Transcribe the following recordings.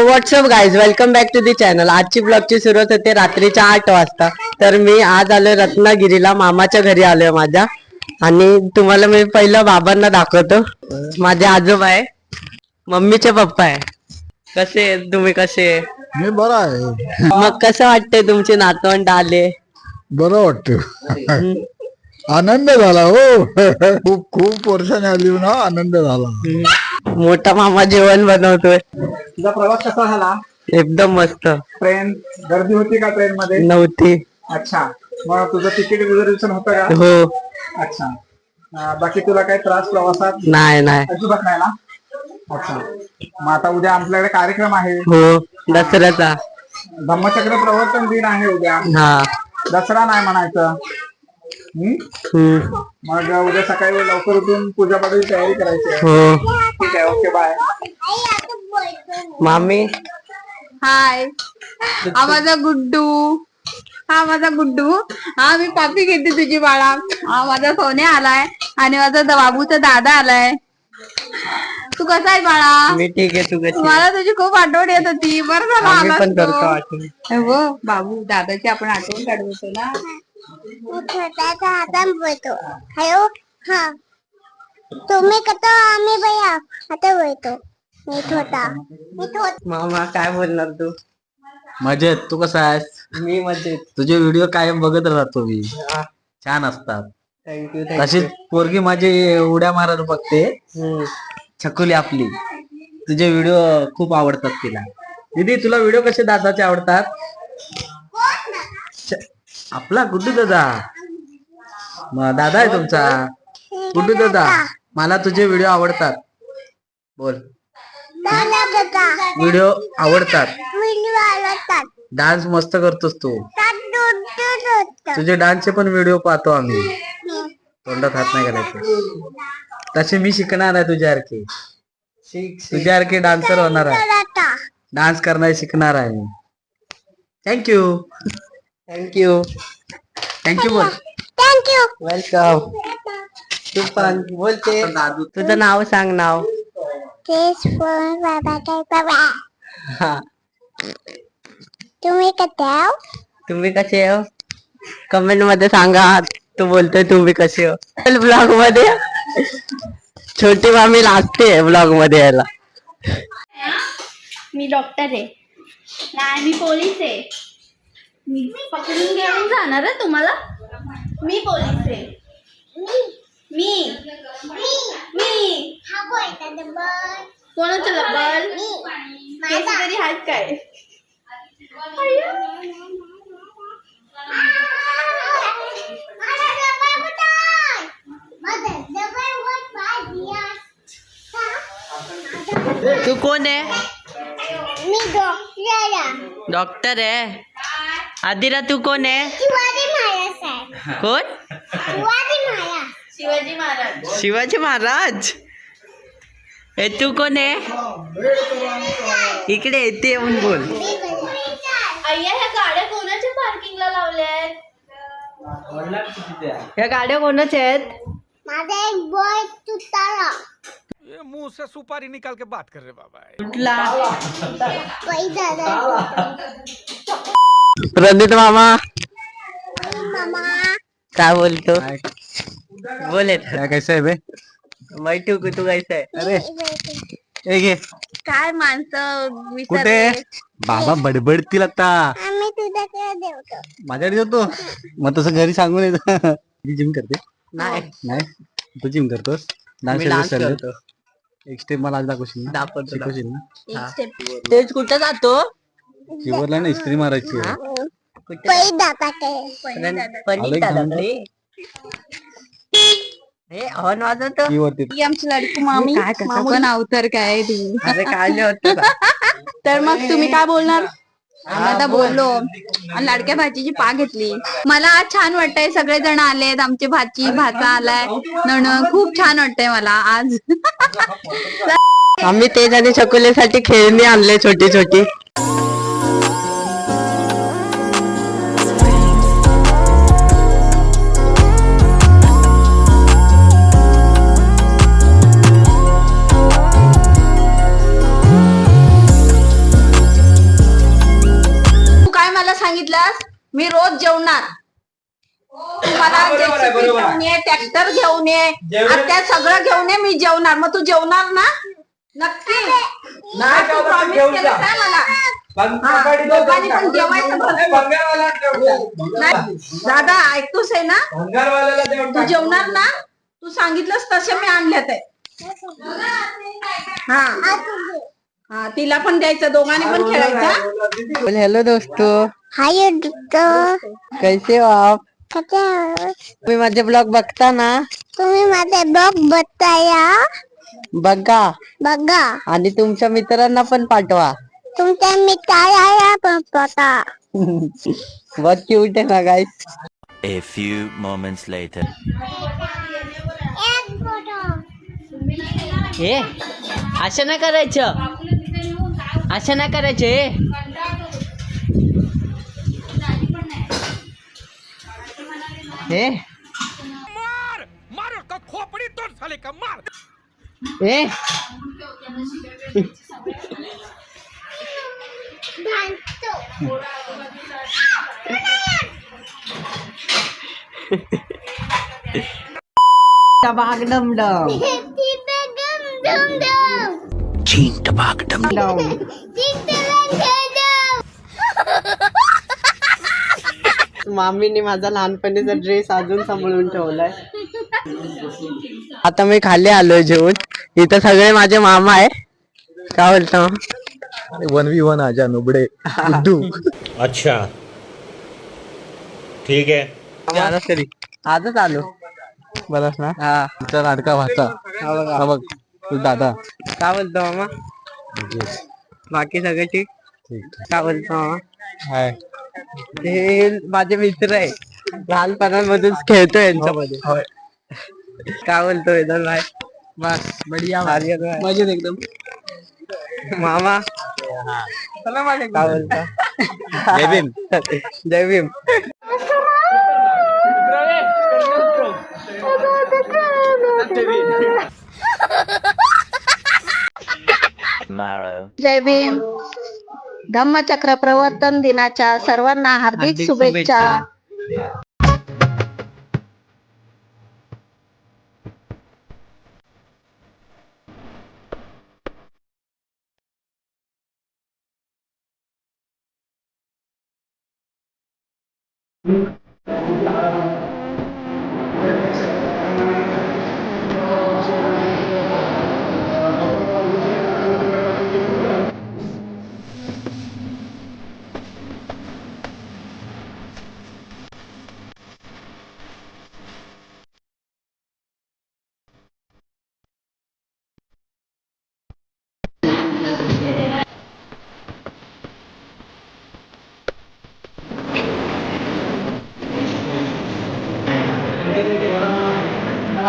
WhatsApp guys, welcome back to the channel. आजची ब्लॉगची सुरुवात होते रात्रीच्या 8 वाजता। तर मी आज आलोय रत्नागिरीला, मामाच्या घरी आलोय माझ्या। आणि तुम्हाला मी पहिलं बाबांना दाखवतो। माझे आजोबा आहे, मम्मीचे पप्पा आहे। कसे तुम्ही? कसे? मी बरा आहे। मग कसं वाटतंय तुमचे नातवंड आले? बरं वाटतं, आनंद झाला हो। खूप खूप वर्षाने आली ना, आनंद झाला। मोठा मामा जेवण बनवतोय। तुझा प्रवास कसा झाला? एकदम मस्त। ट्रेन गर्दी होती का ट्रेन मध्ये? नव्हती। अच्छा, मग तुझं तिकीट रिझर्वेशन होतं का? हो। अच्छा, बाकी तुला काही त्रास प्रवासात? नाही नाही। अजिबात नाही ना? अच्छा, मग आता उद्या आपल्याकडे कार्यक्रम आहे। हो, दसऱ्याचा। धम्मचक्र प्रवर्तन दिन आहे उद्या। हा, दसरा नाही म्हणायचं। मग उद्या सकाळी लवकर उठून पूजा पाठाची तयारी करायची आहे। हो। ठीक आहे, ओके, बाय। मामी हाय, हा माझा गुड्डू। हा माझा गुड्डू। हा मी पापी घेते तुझी बाळा। हा माझा सोने आलाय आणि माझा बाबूचा दादा आलाय। तू कसा आहे बाळा? मी ठीक आहे, तू कशी? मला तुझी खूप आठवण येत होती। बरं झालं आम्ही आलास पण करतो तू. आठवण। हो बाबू, दादाची आपण आठवण काढवतो ना। हॅलो, हा तुम्ही कसा? आम्ही भैया आता बोलतो। मामा काय बोलणार तू? मजेत, तू कसा आहेस? मी मजेत। तुझे व्हिडिओ कायम बघत राहतो मी, छान असतात। थँक्यू तशीच पोरगी माझी उड्या मारत बघते, छकुली आपली। तुझे व्हिडिओ खूप आवडतात तिला। दीदी, तुला व्हिडिओ कसे दादाचे आवडतात? आपला गुड्डू दादा, मग दादा आहे तुमचा गुड्डू दादा। मला तुझे व्हिडिओ आवडतात। बोल, व्हिडिओ आवडतात। डान्स मस्त करतोस तू। तुझे डान्सचे पण व्हिडिओ पाहतो आम्ही। तोंडात हात नाही घालायचे। तसे मी शिकणार आहे तुझ्यासारखे, तुझ्यासारखे डान्सर होणार आहे। डान्स करणार शिकणार आहे मी। थँक्यू थँक्यू थँक्यू बोल। वेलकम। तू पण बोलते, तुझं नाव सांग। नाव? हा, तुम्ही कसा? तुम्ही कसे हो? कमेंट मध्ये सांगा। तू बोलतोय तुम्ही कसे हो। ब्लॉग मध्ये छोटी मामी लागते ब्लॉग मध्ये यायला। मी डॉक्टर आहे। नाही, मी पोलीस आहे। मी पकडून घेऊन जाणार आहे तुम्हाला। मी पोलीस आहे। मी कोणाचं लब्बल? केस तरी आहेत काय? तू कोण आहे? मी डॉक्टर डॉक्टर आहे। आदिरा, तू कोण आहे? शिवाजी महाराज आहे। कोण? शिवाजी महाराज। शिवाजी महाराज। शिवाजी महाराज। ए, तू कोण आहे? इकडे येते येऊन बोल। अय्या, ह्या गाड्या कोणाच्या पार्किंगला लावल्यात? ह्या गाड्या कोणाच्या आहेत? माझा एक बॉय तुतारा। ये मुंह से सुपारी निकाल के बात कर रहे बाबा। कुठला? दादा रणजित मामा मामा काय बोलतो? बोले क्या कैसे है बे? बैठू की तू कैसा आहे? अरे एक घे। काय माणसं कुठे? बाबा बडबडतील आता। आम्ही तुझ्याकडे देवतो। माझ्याकडे होतो, मग तसं घरी सांगून येतो। जिम करते? नाही, नाही, तू जिम करतोस? मी डान्स करतो। एक स्टेप मला आज दाखवशील ना? दाखवतो, शिकवशील ना? हा. तेच कुठं जातो? शिवरला ना इस्त्री मारायची आहे. कुठे? पै दादा पनीर दादाकडे. हे हॉर्न वाजवतो. शिवरती ही आमची लाडकी मामी। काय कसं मामू पण? नाव तर काय तू? अरे काय नाही होत का? तर मग तुम्ही काय बोलणार? आम्ही आता बोललो आणि लाडक्या भाचीची पा घेतली। मला आज छान वाटतंय, सगळेजण आलेत। आमचे भाची भाचा आलाय, नणंद। खूप छान वाटतंय मला आज। आम्ही तेज आणि चकोलीसाठी खेळणी आणले छोटी छोटी। सांगितलंस मी रोज जेवणार. तुम्हाला JCB घेऊन ये, ट्रॅक्टर घेऊन ये, त्या सगळं घेऊन ये, मी जेवणार. मग तू जेवणार ना नक्की? तू प्रॉमिस केलं काय मला? दोघांनी पण जेवायचं नाही. दादा ऐकतोस आहे ना? तू जेवणार ना? तू सांगितलंस तसे मी आणल्यात आहे. हा तिला पण द्यायचं, दोघांनी पण खेळायचं. हेलो दोस्तों, हाय दोस्तों, कैसे हो आप? कसे आहात? तुम्ही माझे ब्लॉग बघता ना? तुम्ही माझे ब्लॉग बघताय बघा आणि तुमच्या मित्रांना पण पाठवा. तुमच्या मित्राला पण पता. बहुत क्यूट आहे ना guys. A few moments later. हे असं नाही करायचं, असं नाही करायचे. हे मार मार उसका खोपड़ी तोड़ साले का मार. हे टबाक डम डम Ching tabak dum. मामीने माझा लहानपणीचा ड्रेस अजून सांभाळून ठेवलाय. आता मी खाली आलोय जेवून. इथं सगळे माझे मामा आहे. काय बोलतो? 1v1 आजा नुबडे गुड्डू. अच्छा ठीक है. आलास कधी? आजच आलो. बरंच ना हा तुमचा लाडका भाचा. हा बघ तू दादा. काय बोलतो मामा? बाकी सगळे ठीक? काय बोलतो मामा? हाय. हे माझे मित्र आहे, लहानपणामधून खेळतो यांच्यामध्ये. काय बोलतो वेदन भाई? बस बढिया मजेत एकदम. मामा काय बोलता? जय भीम. जय भीम. Tomorrow. जय भीम. धम्मचक्र प्रवर्तन दिनाच्या सर्वांना हार्दिक शुभेच्छा.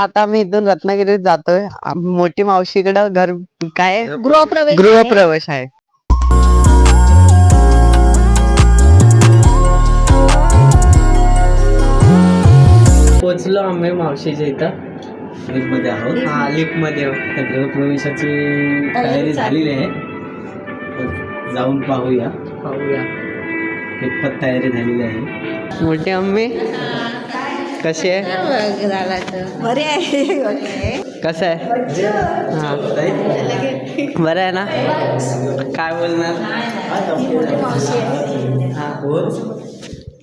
आता मी इथून रत्नागिरीत जातोय. मोठी मावशीकडं घर काय गृहप्रवेश गृहप्रवेश आहे. पोचलो आम्ही मावशीच्या इथं. मध्ये आहोत. हा लिफ्ट मध्ये आहोत. त्या गृहप्रवेशाची तयारी झालेली आहे. जाऊन पाहूया पाहूया. कितपत तयारी झालेली आहे. मोठी अम्मी कशी आहे? बरे आहे. कसं आहे? हा बरं आहे ना? काय बोलणार?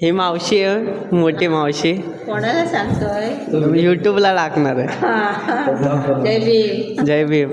ही मावशी आहे, मोठी मावशी. कोणाला सांगतोय? युट्यूबला टाकणार आहे. जय भीम. जय भीम.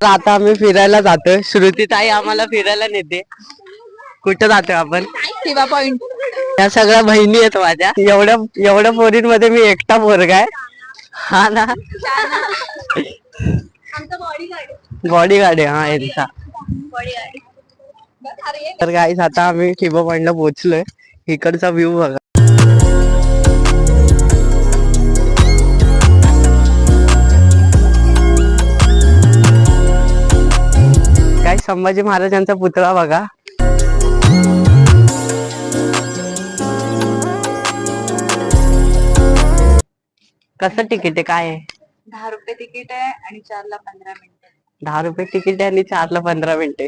तर आता आम्ही फिरायला जातोय. श्रुती ताई आम्हाला फिरायला नेते. कुठं जातोय आपण? शिवा पॉइंट. या सगळ्या बहिणी आहेत माझ्या. एवढ्या पोरींमध्ये मी एकटा पोरगा आहे. हा ना, बॉडी गार्ड आहे हा यांचा. तर गाईस आता आम्ही ठिबा पॉइंटला पोहोचलोय. इकडचा व्ह्यू बघा. काय संभाजी महाराजांचा पुतळा बघा. कसं तिकीट आहे काय आहे? 10 रुपये तिकीट आहे आणि 4 ला 15 मिनिटं. 10 रुपये तिकीट आहे आणि 4 ला 15 मिनिटे.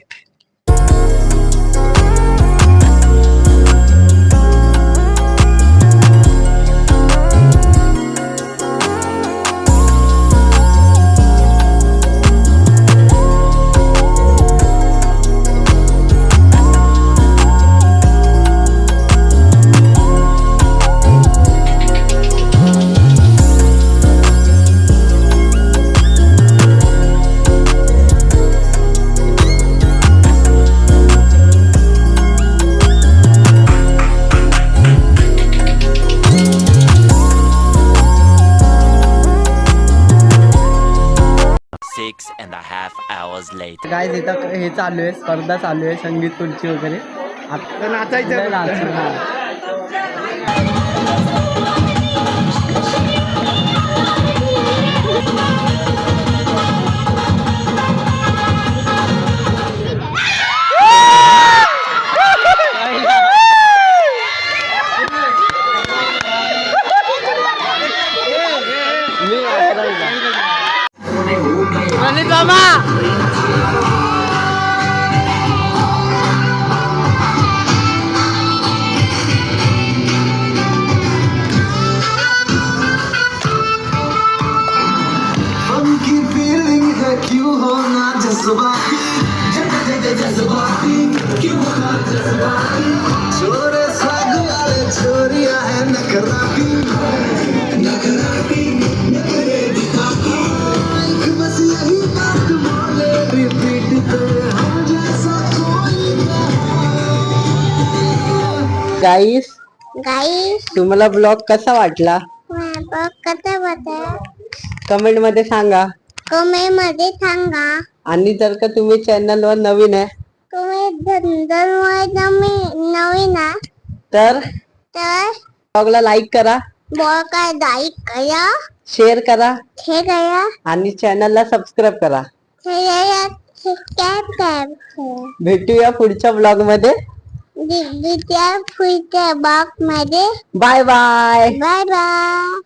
Six and a half hours later. काय इथं हे चालू आहे, स्पर्धा चालू आहे संगीत खुर्ची वगैरे. आता नाचायचं. गाईस गाईस तुम्हाला ब्लॉग कसा वाटला बघ कसा बघा कमेंट मध्ये सांगा. कमेंट मध्ये सांगा. आणि जर का तुम्ही चॅनल वर नवीन आहे तुम्ही नवीन आहे तर तर ब्लॉगला लाईक करा, काय लाईक करा, शेअर करा हे करा आणि चॅनलला सबस्क्राईब करा. सबस्क्राईब करा. भेटूया पुढच्या ब्लॉग मध्ये. पुढच्या बॉक्स मध्ये. Bye bye. Bye bye.